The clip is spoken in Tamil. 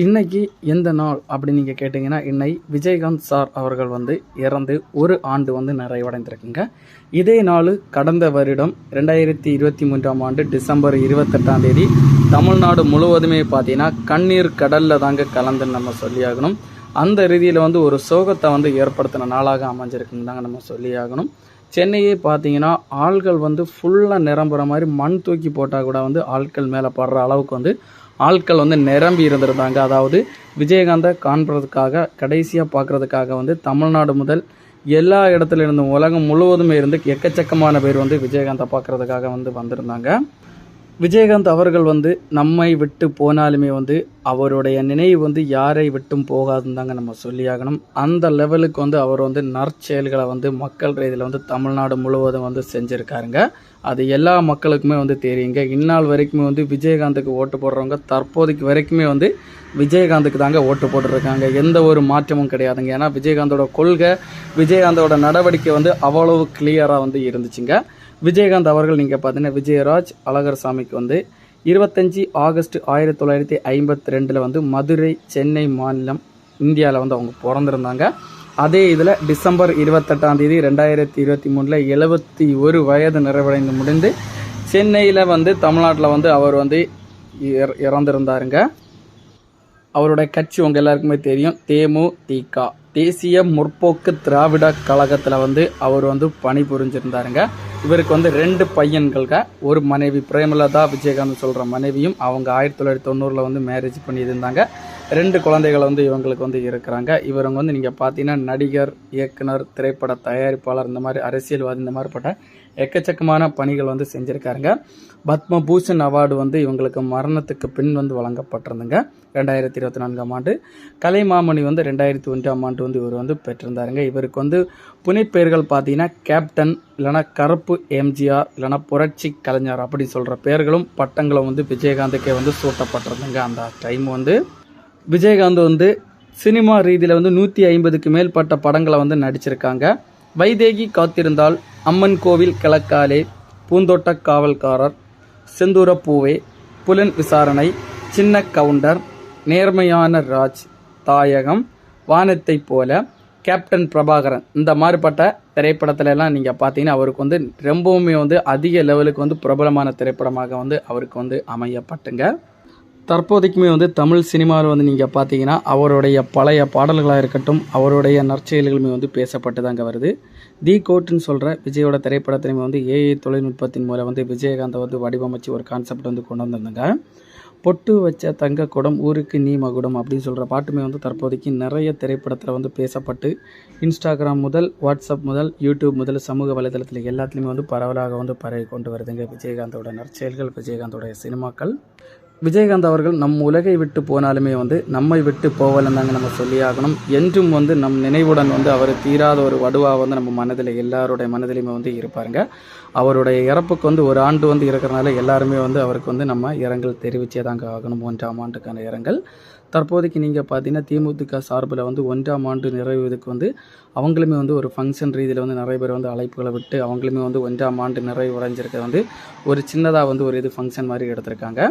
இன்னைக்கு எந்த நாள் அப்படின்னு நீங்கள் கேட்டிங்கன்னா, விஜயகாந்த் சார் அவர்கள் இறந்து ஒரு ஆண்டு நிறைவடைந்திருக்குங்க. இதே நாள் கடந்த வருடம் 2023ஆம் ஆண்டு டிசம்பர் 28ஆம் தேதி தமிழ்நாடு முழுவதுமே பார்த்தீங்கன்னா கண்ணீர் கடலில் தாங்க கலந்துன்னு நம்ம சொல்லியாகணும். அந்த ரீதியில் ஒரு சோகத்தை ஏற்படுத்தின நாளாக அமைஞ்சிருக்குன்னு தாங்க நம்ம சொல்லியாகணும். சென்னையே பார்த்தீங்கன்னா ஆள்கள் ஃபுல்லாக நிரம்புற மாதிரி மண் தூக்கி போட்டால் கூட ஆட்கள் மேலே படுற அளவுக்கு ஆட்கள் நிரம்பி இருந்திருந்தாங்க. அதாவது விஜயகாந்தை காண்பதற்காக கடைசியாக பார்க்குறதுக்காக தமிழ்நாடு முதல் எல்லா இடத்துல இருந்தும் உலகம் முழுவதுமே இருந்து எக்கச்சக்கமான பேர் விஜயகாந்தை பார்க்குறதுக்காக வந்திருந்தாங்க. விஜயகாந்த் அவர்கள் நம்மை விட்டு போனாலுமே அவருடைய நினைவு யாரை விட்டும் போகாதுன்னு தாங்க நம்ம சொல்லியாகணும். அந்த லெவலுக்கு அவர் நற்செயல்களை மக்கள் ரீதியில் தமிழ்நாடு முழுவதும் செஞ்சுருக்காருங்க. அது எல்லா மக்களுக்குமே தெரியுங்க. இந்நாள் வரைக்குமே விஜயகாந்துக்கு ஓட்டு போடுறவங்க தற்போதைக்கு வரைக்குமே விஜயகாந்துக்கு தாங்க ஓட்டு போட்டுருக்காங்க. எந்த ஒரு மாற்றமும் கிடையாதுங்க. ஏன்னா விஜயகாந்தோட கொள்கை, விஜயகாந்தோட நடவடிக்கை அவ்வளவு கிளியராக இருந்துச்சுங்க. விஜயகாந்த் அவர்கள் நீங்கள் பார்த்தீங்கன்னா விஜயராஜ் அழகர் சாமிக்கு 25 ஆகஸ்ட் 1952 மதுரை சென்னை மாநிலம் இந்தியாவில் அவங்க பிறந்திருந்தாங்க. அதே இதில் டிசம்பர் 28ஆம் தேதி 2023 71 வயது நிறைவடைந்து முடிந்து சென்னையில் தமிழ்நாட்டில் அவர் இறந்திருந்தாருங்க. அவருடைய கட்சி உங்கள் எல்லாருக்குமே தெரியும், தேமுதிக, தேசிய முற்போக்கு திராவிட கழகத்தில் அவர் பணிபுரிஞ்சிருந்தாருங்க. இவருக்கு 2 பையன்கள்க, ஒரு மனைவி பிரேமலதா விஜயகாந்த் சொல்கிற மனைவியும் அவங்க 1990 மேரேஜ் பண்ணியிருந்தாங்க. 2 குழந்தைகள் இவங்களுக்கு இருக்கிறாங்க. இவங்க நீங்கள் பார்த்தீங்கன்னா நடிகர், இயக்குனர், திரைப்பட தயாரிப்பாளர், இந்த மாதிரி அரசியல்வாதி, இந்த மாதிரிப்பட்ட எக்கச்சக்கமான பணிகள் செஞ்சுருக்காருங்க. பத்மபூஷன் அவார்டு இவங்களுக்கு மரணத்துக்கு பின் வழங்கப்பட்டிருந்துங்க 2024ஆம் ஆண்டு. கலைமாமணி 2001ஆம் ஆண்டு இவர் பெற்றிருந்தாருங்க. இவருக்கு புனைப்பெயர்கள் பார்த்தீங்கன்னா கேப்டன், இல்லைனா கருப்பு எம்ஜிஆர், இல்லைனா புரட்சி கலைஞர் அப்படி சொல்கிற பெயர்களும் பட்டங்களும் விஜயகாந்துக்கே சூட்டப்பட்டிருந்துங்க. அந்த டைம் விஜயகாந்த் சினிமா ரீதியில் 150க்கு மேற்பட்ட படங்களை நடிச்சிருக்காங்க. வைதேகி காத்திருந்தால், அம்மன் கோவில் கிழக்காலே, பூந்தோட்ட காவல்காரர், செந்தூர பூவே, புலன் விசாரணை, சின்ன கவுண்டர், நேர்மையான ராஜ், தாயகம், வானத்தை போல, கேப்டன் பிரபாகரன், இந்த மாதிரிப்பட்ட திரைப்படத்துல எல்லாம் நீங்கள் பார்த்தீங்கன்னா அவருக்கு ரொம்பவுமே அதிக லெவலுக்கு பிரபலமான திரைப்படமாக அவருக்கு அமையப்பட்டுங்க. தற்போதைக்குமே தமிழ் சினிமாவில் நீங்கள் பார்த்தீங்கன்னா அவருடைய பழைய பாடல்களாக இருக்கட்டும், அவருடைய நற்செயல்களுமே பேசப்பட்டு தாங்க வருது. தி கோட்னு சொல்கிற விஜயோட திரைப்படத்திலுமே ஏஐ தொழில்நுட்பத்தின் மூலம் விஜயகாந்தை வடிவமைச்சு ஒரு கான்செப்ட் கொண்டு வந்திருந்தாங்க. பொட்டு வச்ச தங்க குடம் ஊருக்கு நீ மகுடம் அப்படின்னு சொல்கிற பாட்டுமே தற்போதைக்கு நிறைய திரைப்படத்தில் பேசப்பட்டு இன்ஸ்டாகிராம் முதல், வாட்ஸ்அப் முதல், யூடியூப் முதல் சமூக வலைதளத்தில் எல்லாத்துலேயுமே பரவலாக பரவி கொண்டு வருதுங்க விஜயகாந்தோட நற்செயல்கள், விஜயகாந்தோடைய சினிமாக்கள். விஜயகாந்த் அவர்கள் நம் உலகை விட்டு போனாலுமே நம்மை விட்டு போகலன்னு தாங்க நம்ம சொல்லியாகணும். என்றும் நம் நினைவுடன் அவர் தீராத ஒரு வடுவாக நம்ம மனதில், எல்லாருடைய மனதிலையுமே இருப்பாருங்க. அவருடைய இறப்புக்கு ஒரு ஆண்டு இருக்கிறனால எல்லாருமே அவருக்கு நம்ம இரங்கல் தெரிவிச்சே தாங்க ஆகணும். 1ஆம் ஆண்டுக்கான இரங்கல். தற்போதைக்கு நீங்கள் பார்த்தீங்கன்னா திமுக சார்பில் 1ஆம் ஆண்டு நிறைவுக்கு அவங்களுமே ஒரு ஃபங்க்ஷன் ரீதியில் நிறைய பேர் அழைப்புகளை விட்டு அவங்களுமே 1ஆம் ஆண்டு நிறைவு அடைஞ்சிருக்க ஒரு சின்னதாக ஒரு இது ஃபங்க்ஷன் மாதிரி எடுத்திருக்காங்க.